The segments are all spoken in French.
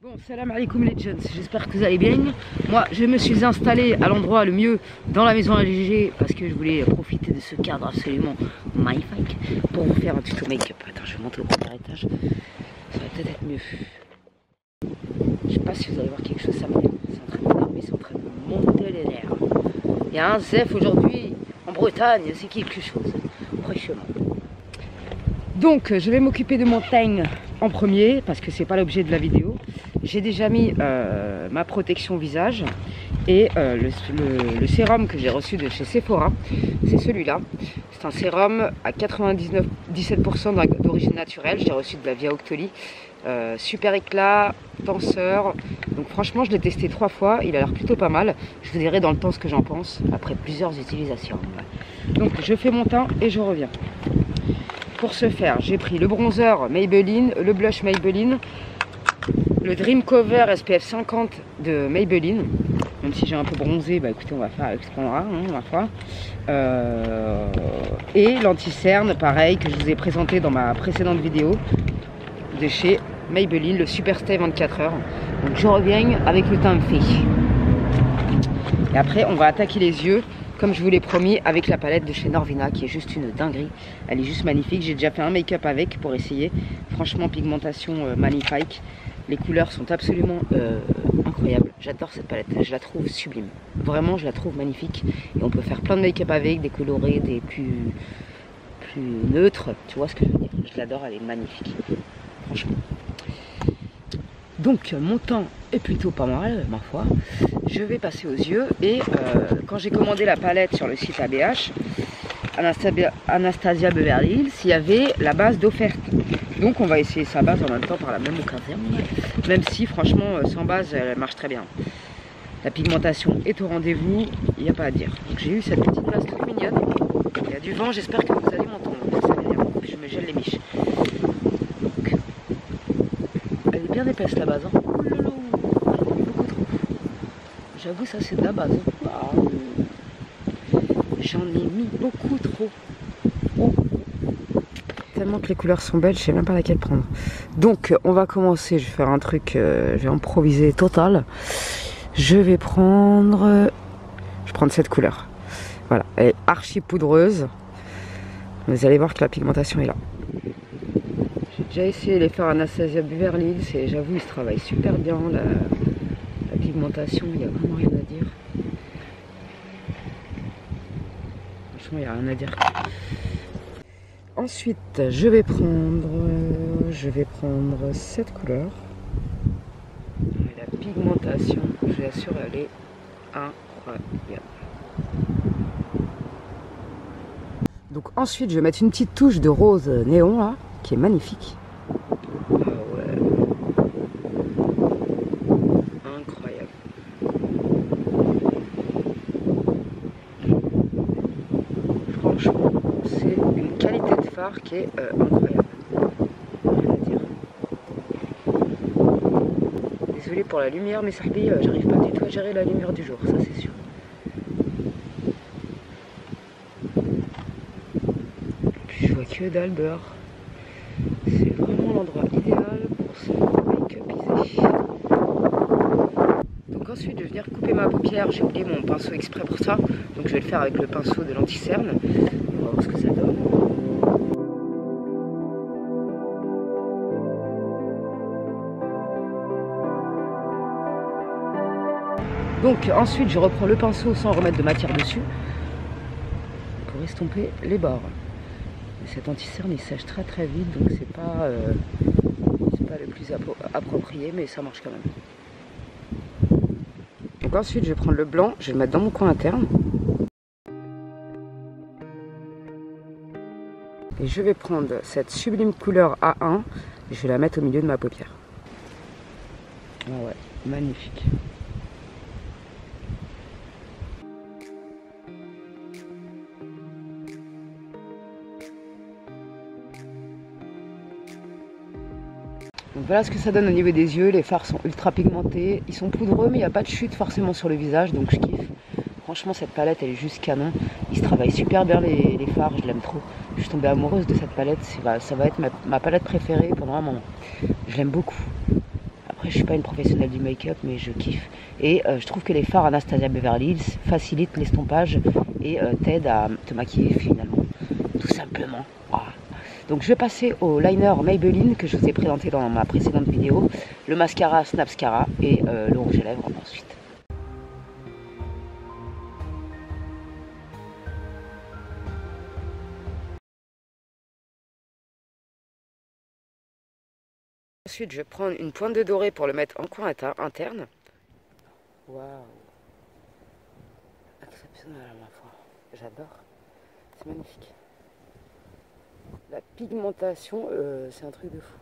Bon, salam alaikum les jeunes, j'espère que vous allez bien. Moi, je me suis installé à l'endroit le mieux dans la maison LG parce que je voulais profiter de ce cadre absolument magnifique pour vous faire un tuto make-up. Attends, je vais monter au premier étage, ça va peut-être être mieux. Je sais pas si vous allez voir quelque chose, ça m'énerve. C'est en train de m'énerver, c'est en train de monter les nerfs. Il y a un zef aujourd'hui en Bretagne, c'est quelque chose, franchement. Donc, je vais m'occuper de mon teint en premier parce que c'est pas l'objet de la vidéo. J'ai déjà mis ma protection visage et le sérum que j'ai reçu de chez Sephora, c'est celui-là. C'est un sérum à 97% d'origine naturelle. J'ai reçu de la Via Octoly. Super éclat, tenseur. Donc franchement, je l'ai testé 3 fois. Il a l'air plutôt pas mal. Je vous dirai dans le temps ce que j'en pense après plusieurs utilisations. Donc je fais mon teint et je reviens. Pour ce faire, j'ai pris le bronzer Maybelline, le blush Maybelline, le Dream Cover SPF 50 de Maybelline. Même si j'ai un peu bronzé, bah écoutez, on va faire avec ce qu'on aura, hein, ma foi. Et l'anti-cerne, pareil, que je vous ai présenté dans ma précédente vidéo, de chez Maybelline, le Super Stay 24 heures. Donc je reviens avec le teint fait. Et après, on va attaquer les yeux, comme je vous l'ai promis, avec la palette de chez Norvina, qui est juste une dinguerie. Elle est juste magnifique. J'ai déjà fait un make-up avec pour essayer. Franchement, pigmentation magnifique. Les couleurs sont absolument incroyables. J'adore cette palette. Je la trouve sublime. Vraiment, je la trouve magnifique. Et on peut faire plein de make-up avec, des colorés, des plus neutres. Tu vois ce que je veux dire? Je l'adore, elle est magnifique. Franchement. Donc mon teint est plutôt pas mal, ma foi. Je vais passer aux yeux et quand j'ai commandé la palette sur le site ABH, Anastasia Beverly Hills, il y avait la base d'offerte. Donc on va essayer sa base en même temps par la même occasion. Même si franchement sans base elle marche très bien. La pigmentation est au rendez-vous, il n'y a pas à dire. Donc j'ai eu cette petite base toute mignonne. Il y a du vent, j'espère que vous allez m'entendre. Je me gèle les miches. Elle est bien épaisse la base, hein. Oh là là, beaucoup trop. J'avoue, ça c'est de la base. Hein. J'en ai mis beaucoup trop. Oh. Tellement que les couleurs sont belles, je sais même pas laquelle prendre. Donc, on va commencer. Je vais faire un truc, je vais improviser total. Je vais prendre cette couleur. Voilà, elle est archi poudreuse. Vous allez voir que la pigmentation est là. J'ai essayé de les faire à Anastasia Beverly Hills et j'avoue, ils se travaillent super bien. La pigmentation, il n'y a vraiment rien à dire. Franchement, il n'y a rien à dire. Ensuite, je vais prendre cette couleur. Et la pigmentation, je vous assure, elle est incroyable. Donc ensuite, je vais mettre une petite touche de rose néon là, qui est magnifique. Franchement, c'est une qualité de fard qui est incroyable. Rien à dire. Désolée pour la lumière, mais ça j'arrive pas du tout à gérer la lumière du jour, ça c'est sûr. Puis je vois que dalle dehors. C'est vraiment l'endroit idéal pour se make-upiser. Donc ensuite, je vais venir couper ma paupière. J'ai oublié mon pinceau exprès pour ça. Donc je vais le faire avec le pinceau de l'anti-cerne. On va voir ce que ça donne. Donc ensuite, je reprends le pinceau sans remettre de matière dessus pour estomper les bords. Et cet anti-cerne il sèche très très vite, donc c'est pas le plus approprié, mais ça marche quand même. Donc ensuite, je vais prendre le blanc, je vais le mettre dans mon coin interne. Et je vais prendre cette sublime couleur A1 et je vais la mettre au milieu de ma paupière. Ah ouais, magnifique. Donc voilà ce que ça donne au niveau des yeux. Les fards sont ultra pigmentés, ils sont poudreux mais il n'y a pas de chute forcément sur le visage, donc je kiffe. Franchement cette palette elle est juste canon. Il se travaille super bien les fards, je l'aime trop. Je suis tombée amoureuse de cette palette, ça va être ma palette préférée pendant un moment. Je l'aime beaucoup. Après, je suis pas une professionnelle du make-up, mais je kiffe. Et je trouve que les fards Anastasia Beverly Hills facilitent l'estompage et t'aident à te maquiller finalement, tout simplement. Voilà. Donc je vais passer au liner Maybelline que je vous ai présenté dans ma précédente vidéo, le mascara Snapscara et le rouge à lèvres ensuite. Ensuite, je vais prendre une pointe de doré pour le mettre en coin interne. Waouh! Exceptionnel à ma foi. J'adore. C'est magnifique. La pigmentation, c'est un truc de fou.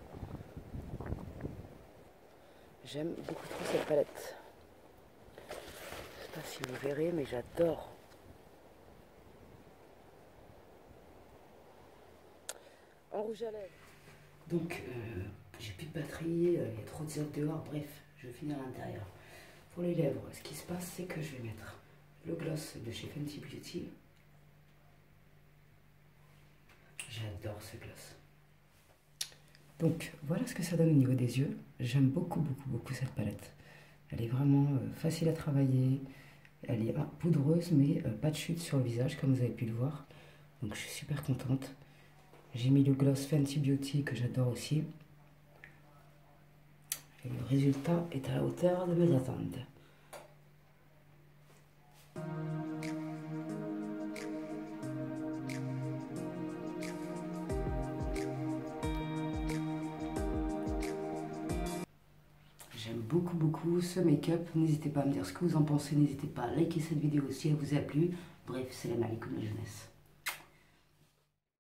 J'aime beaucoup trop cette palette. Je sais pas si vous verrez, mais j'adore. En rouge à lèvres. Donc, j'ai plus de batterie, il y a trop de zèle dehors, bref, je vais finir à l'intérieur. Pour les lèvres, ce qui se passe, c'est que je vais mettre le gloss de chez Fenty Beauty. J'adore ce gloss. Donc, voilà ce que ça donne au niveau des yeux. J'aime beaucoup, beaucoup, beaucoup cette palette. Elle est vraiment facile à travailler. Elle est poudreuse, mais pas de chute sur le visage, comme vous avez pu le voir. Donc, je suis super contente. J'ai mis le gloss Fenty Beauty, que j'adore aussi. Et le résultat est à la hauteur de mes attentes. J'aime beaucoup beaucoup ce make-up. N'hésitez pas à me dire ce que vous en pensez. N'hésitez pas à liker cette vidéo si elle vous a plu. Bref, c'est la Marie comme la jeunesse.